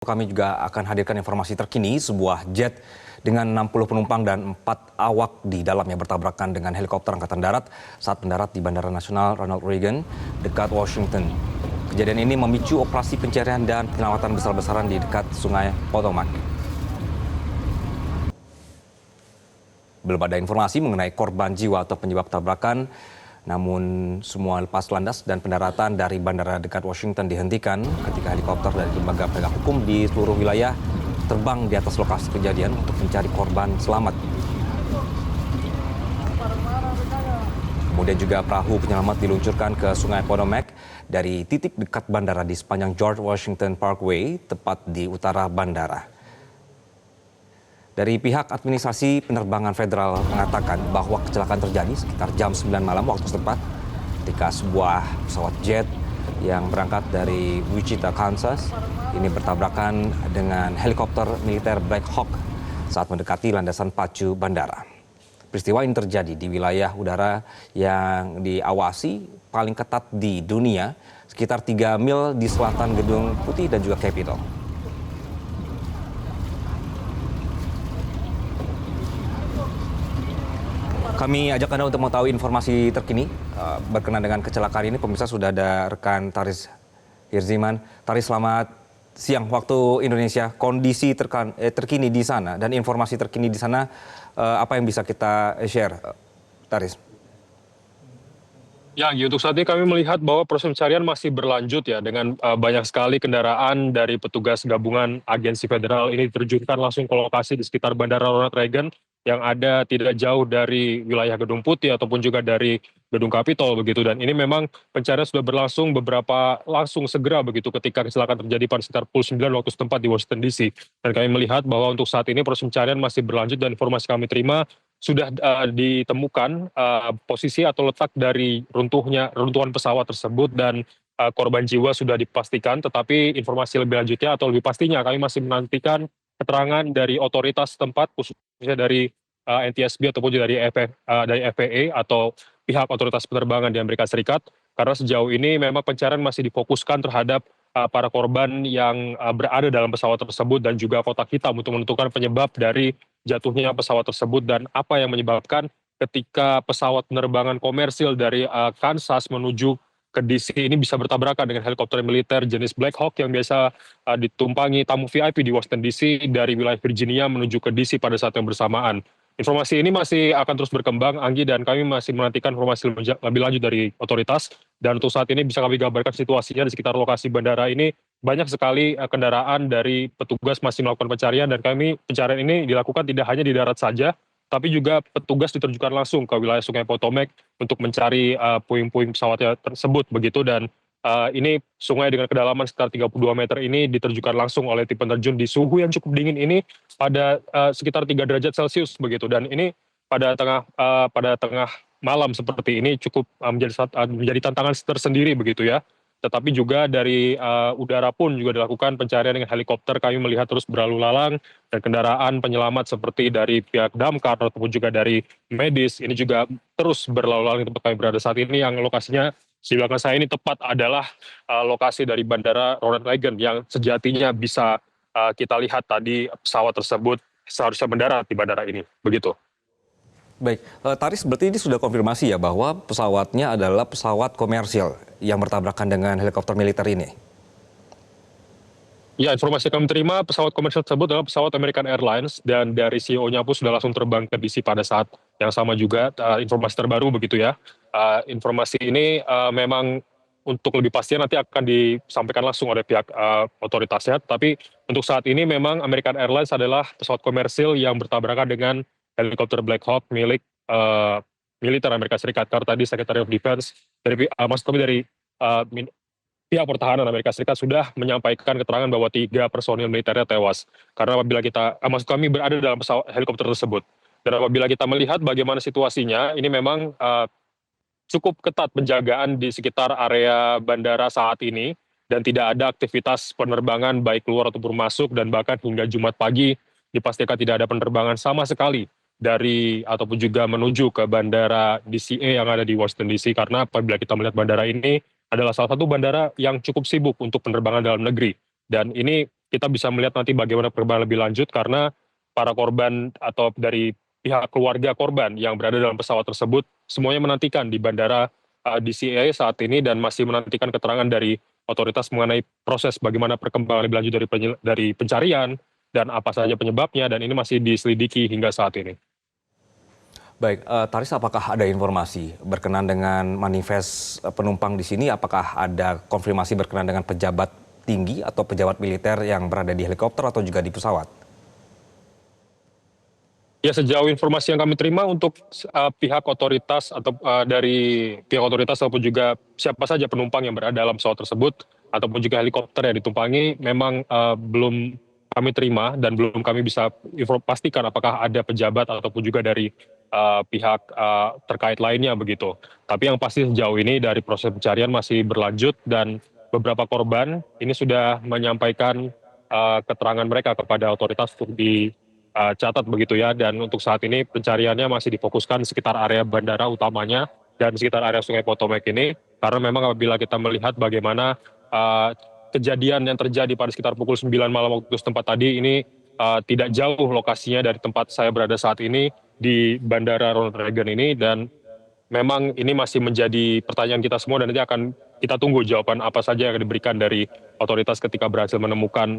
Kami juga akan hadirkan informasi terkini, sebuah jet dengan 60 penumpang dan 4 awak di dalamnya bertabrakan dengan helikopter Angkatan Darat saat mendarat di Bandara Nasional Ronald Reagan dekat Washington. Kejadian ini memicu operasi pencarian dan penyelamatan besar-besaran di dekat Sungai Potomac. Belum ada informasi mengenai korban jiwa atau penyebab tabrakan, namun semua lepas landas dan pendaratan dari bandara dekat Washington dihentikan ketika helikopter dari lembaga penegak hukum di seluruh wilayah terbang di atas lokasi kejadian untuk mencari korban selamat. Kemudian juga perahu penyelamat diluncurkan ke Sungai Potomac dari titik dekat bandara di sepanjang George Washington Parkway, tepat di utara bandara. Dari pihak administrasi penerbangan federal mengatakan bahwa kecelakaan terjadi sekitar jam 9 malam waktu setempat ketika sebuah pesawat jet yang berangkat dari Wichita, Kansas ini bertabrakan dengan helikopter militer Black Hawk saat mendekati landasan pacu bandara. Peristiwa ini terjadi di wilayah udara yang diawasi paling ketat di dunia, sekitar 3 mil di selatan Gedung Putih dan juga Capitol. Kami ajak Anda untuk mengetahui informasi terkini berkenaan dengan kecelakaan ini. Pemirsa, sudah ada rekan Taris Hirziman. Taris, selamat siang waktu Indonesia. Kondisi terkini di sana dan informasi terkini di sana, apa yang bisa kita share, Taris? Ya, untuk saat ini kami melihat bahwa proses pencarian masih berlanjut ya, dengan banyak sekali kendaraan dari petugas gabungan agensi federal ini diterjunkan langsung ke lokasi di sekitar Bandara Ronald Reagan yang ada tidak jauh dari wilayah Gedung Putih ataupun juga dari Gedung Capitol begitu. Dan ini memang pencarian sudah berlangsung langsung segera begitu ketika kecelakaan terjadi pada sekitar pukul 9 waktu setempat di Washington DC. Dan kami melihat bahwa untuk saat ini proses pencarian masih berlanjut dan informasi kami terima sudah ditemukan posisi atau letak dari runtuhan pesawat tersebut dan korban jiwa sudah dipastikan, tetapi informasi lebih lanjutnya atau lebih pastinya kami masih menantikan keterangan dari otoritas setempat, khususnya dari NTSB ataupun juga dari FAA atau pihak otoritas penerbangan di Amerika Serikat, karena sejauh ini memang pencarian masih difokuskan terhadap para korban yang berada dalam pesawat tersebut dan juga kotak hitam untuk menentukan penyebab dari jatuhnya pesawat tersebut dan apa yang menyebabkan ketika pesawat penerbangan komersil dari Kansas menuju ke DC ini bisa bertabrakan dengan helikopter militer jenis Black Hawk yang biasa ditumpangi tamu VIP di Washington DC dari wilayah Virginia menuju ke DC pada saat yang bersamaan. Informasi ini masih akan terus berkembang, Anggi, dan kami masih menantikan informasi lebih lanjut dari otoritas. Dan untuk saat ini bisa kami gambarkan situasinya di sekitar lokasi bandara ini banyak sekali kendaraan dari petugas masih melakukan pencarian, dan pencarian ini dilakukan tidak hanya di darat saja, tapi juga petugas diterjunkan langsung ke wilayah Sungai Potomac untuk mencari puing-puing pesawatnya tersebut begitu. Dan ini sungai dengan kedalaman sekitar 32 meter ini diterjunkan langsung oleh tim penerjun di suhu yang cukup dingin ini pada sekitar 3 derajat Celcius begitu. Dan ini pada tengah malam seperti ini cukup menjadi tantangan tersendiri begitu ya. Tetapi juga dari udara pun juga dilakukan pencarian dengan helikopter. Kami melihat terus berlalu lalang dan kendaraan penyelamat seperti dari pihak damkar ataupun juga dari medis ini juga terus berlalu lalang di tempat kami berada saat ini, yang lokasinya di belakang saya ini tepat adalah lokasi dari Bandara Ronald Reagan yang sejatinya bisa kita lihat tadi pesawat tersebut seharusnya mendarat di bandara ini begitu. Baik, Taris, berarti ini sudah konfirmasi ya bahwa pesawatnya adalah pesawat komersial yang bertabrakan dengan helikopter militer ini? Ya, informasi yang kami terima pesawat komersial tersebut adalah pesawat American Airlines dan dari CEO-nya pun sudah langsung terbang ke DC pada saat yang sama juga. Informasi terbaru begitu ya. Informasi ini memang untuk lebih pasti nanti akan disampaikan langsung oleh pihak otoritasnya. Tapi untuk saat ini memang American Airlines adalah pesawat komersil yang bertabrakan dengan helikopter Black Hawk milik militer Amerika Serikat. Karena tadi Secretary of Defense maksud kami dari pihak pertahanan Amerika Serikat sudah menyampaikan keterangan bahwa 3 personil militernya tewas. Karena apabila maksud kami berada dalam pesawat helikopter tersebut. Dan apabila kita melihat bagaimana situasinya, ini memang cukup ketat penjagaan di sekitar area bandara saat ini. Dan tidak ada aktivitas penerbangan baik keluar ataupun masuk, dan bahkan hingga Jumat pagi dipastikan tidak ada penerbangan sama sekali dari ataupun juga menuju ke bandara DCA yang ada di Washington DC, karena apabila kita melihat bandara ini adalah salah satu bandara yang cukup sibuk untuk penerbangan dalam negeri. Dan ini kita bisa melihat nanti bagaimana perkembangan lebih lanjut karena para korban atau dari pihak keluarga korban yang berada dalam pesawat tersebut semuanya menantikan di bandara DCA saat ini dan masih menantikan keterangan dari otoritas mengenai proses bagaimana perkembangan lebih lanjut dari pencarian dan apa saja penyebabnya dan ini masih diselidiki hingga saat ini. Baik, Taris, apakah ada informasi berkenan dengan manifest penumpang di sini? Apakah ada konfirmasi berkenan dengan pejabat tinggi atau pejabat militer yang berada di helikopter atau juga di pesawat? Ya, sejauh informasi yang kami terima untuk pihak otoritas atau dari pihak otoritas ataupun juga siapa saja penumpang yang berada dalam pesawat tersebut ataupun juga helikopter yang ditumpangi memang belum kami terima dan belum kami bisa pastikan apakah ada pejabat ataupun juga dari pihak terkait lainnya begitu. Tapi yang pasti sejauh ini dari proses pencarian masih berlanjut dan beberapa korban ini sudah menyampaikan keterangan mereka kepada otoritas untuk catat begitu ya, dan untuk saat ini pencariannya masih difokuskan sekitar area bandara utamanya dan sekitar area Sungai Potomac ini, karena memang apabila kita melihat bagaimana kejadian yang terjadi pada sekitar pukul 9 malam waktu setempat tadi ini tidak jauh lokasinya dari tempat saya berada saat ini di Bandara Ronald Reagan ini, dan memang ini masih menjadi pertanyaan kita semua dan nanti akan kita tunggu jawaban apa saja yang akan diberikan dari otoritas ketika berhasil menemukan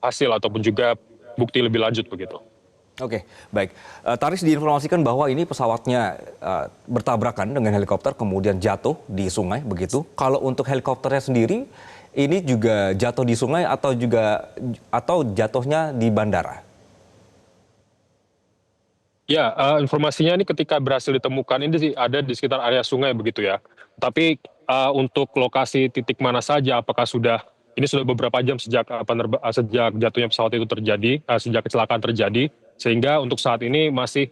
hasil ataupun juga bukti lebih lanjut begitu. Oke, baik. Taris, diinformasikan bahwa ini pesawatnya bertabrakan dengan helikopter kemudian jatuh di sungai begitu. Kalau untuk helikopternya sendiri ini juga jatuh di sungai atau jatuhnya di bandara? Ya, informasinya ini ketika berhasil ditemukan ini sih ada di sekitar area sungai begitu ya. Tapi untuk lokasi titik mana saja, apakah ini sudah beberapa jam sejak sejak jatuhnya pesawat itu terjadi, sejak kecelakaan terjadi, sehingga untuk saat ini masih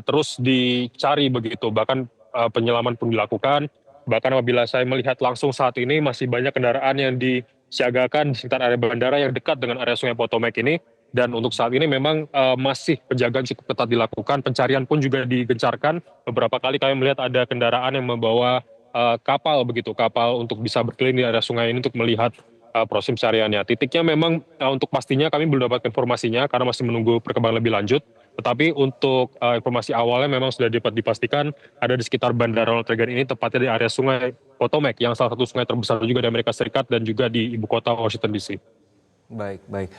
terus dicari begitu. Bahkan penyelaman pun dilakukan. Bahkan apabila saya melihat langsung saat ini masih banyak kendaraan yang disiagakan di sekitar area bandara yang dekat dengan area Sungai Potomac ini. Dan untuk saat ini memang masih penjagaan cukup ketat dilakukan, pencarian pun juga digencarkan. Beberapa kali kami melihat ada kendaraan yang membawa kapal begitu, kapal untuk bisa berkeliling di area sungai ini untuk melihat proses pencariannya. Titiknya memang untuk pastinya kami belum dapat informasinya karena masih menunggu perkembangan lebih lanjut. Tetapi untuk informasi awalnya memang sudah dapat dipastikan ada di sekitar Bandara Ronald Reagan ini, tepatnya di area Sungai Potomac yang salah satu sungai terbesar juga di Amerika Serikat dan juga di ibu kota Washington DC. Baik, baik.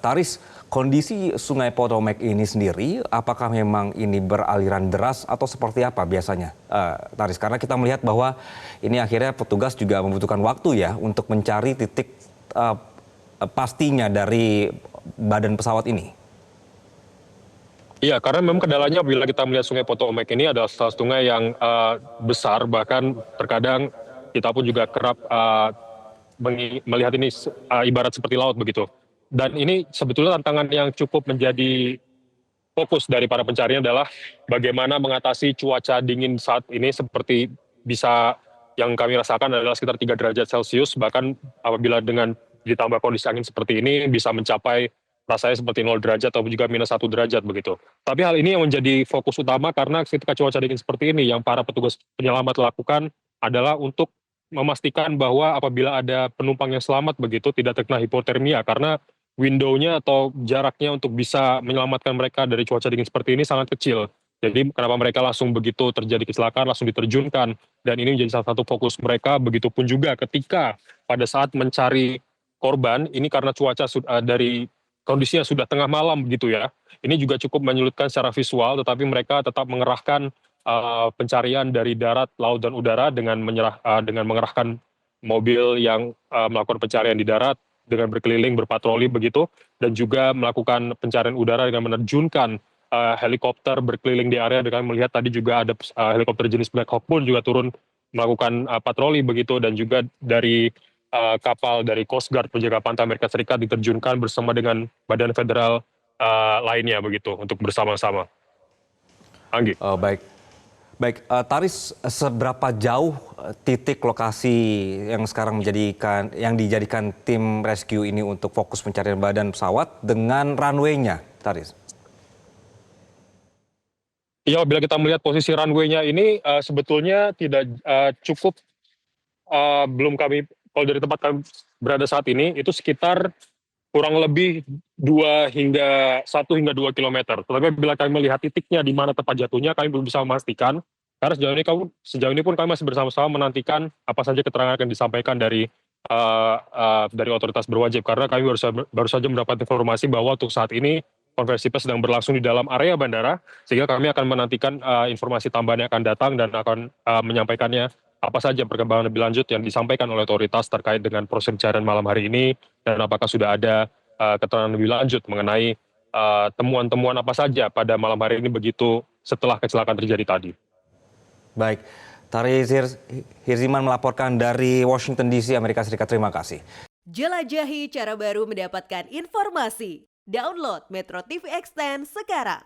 Taris, kondisi Sungai Potomac ini sendiri, apakah memang ini beraliran deras atau seperti apa biasanya, Taris? Karena kita melihat bahwa ini akhirnya petugas juga membutuhkan waktu ya untuk mencari titik pastinya dari badan pesawat ini. Iya, karena memang kendalanya bila kita melihat Sungai Potomac ini adalah salah satu sungai yang besar, bahkan terkadang kita pun juga kerap melihat ini ibarat seperti laut begitu. Dan ini sebetulnya tantangan yang cukup menjadi fokus dari para pencarian adalah bagaimana mengatasi cuaca dingin saat ini seperti bisa yang kami rasakan adalah sekitar 3 derajat Celcius, bahkan apabila dengan ditambah kondisi angin seperti ini bisa mencapai rasanya seperti 0 derajat atau juga minus 1 derajat begitu. Tapi hal ini yang menjadi fokus utama karena ketika cuaca dingin seperti ini yang para petugas penyelamat lakukan adalah untuk memastikan bahwa apabila ada penumpang yang selamat begitu tidak terkena hipotermia karena window-nya atau jaraknya untuk bisa menyelamatkan mereka dari cuaca dingin seperti ini sangat kecil. Jadi kenapa mereka langsung begitu terjadi kecelakaan langsung diterjunkan dan ini menjadi salah satu fokus mereka. Begitupun juga ketika pada saat mencari korban ini karena cuaca dari kondisinya sudah tengah malam begitu ya. Ini juga cukup menyulitkan secara visual tetapi mereka tetap mengerahkan pencarian dari darat, laut dan udara dengan mengerahkan mobil yang melakukan pencarian di darat dengan berkeliling berpatroli begitu dan juga melakukan pencarian udara dengan menerjunkan helikopter berkeliling di area dengan melihat tadi juga ada helikopter jenis Black Hawk pun juga turun melakukan patroli begitu dan juga dari kapal dari Coast Guard penjaga pantai Amerika Serikat diterjunkan bersama dengan badan federal lainnya begitu untuk bersama-sama. Anggi. Baik. Baik, Taris, seberapa jauh titik lokasi yang sekarang yang dijadikan tim rescue ini untuk fokus pencarian badan pesawat dengan runway-nya, Taris? Ya, bila kita melihat posisi runway-nya ini sebetulnya tidak cukup belum kami kalau dari tempat kami berada saat ini itu sekitar kurang lebih 1 hingga 2 kilometer. Tetapi bila kami melihat titiknya di mana tempat jatuhnya, kami belum bisa memastikan. Karena sejauh ini pun kami masih bersama-sama menantikan apa saja keterangan yang akan disampaikan dari otoritas berwajib. Karena kami baru saja mendapat informasi bahwa untuk saat ini konferensi pers sedang berlangsung di dalam area bandara, sehingga kami akan menantikan informasi tambahan yang akan datang dan akan menyampaikannya apa saja perkembangan lebih lanjut yang disampaikan oleh otoritas terkait dengan proses pencarian malam hari ini dan apakah sudah ada keterangan lebih lanjut mengenai temuan-temuan apa saja pada malam hari ini begitu setelah kecelakaan terjadi tadi. Baik, Tari Hirziman melaporkan dari Washington DC, Amerika Serikat. Terima kasih. Jelajahi cara baru mendapatkan informasi. Download Metro TV Extend sekarang.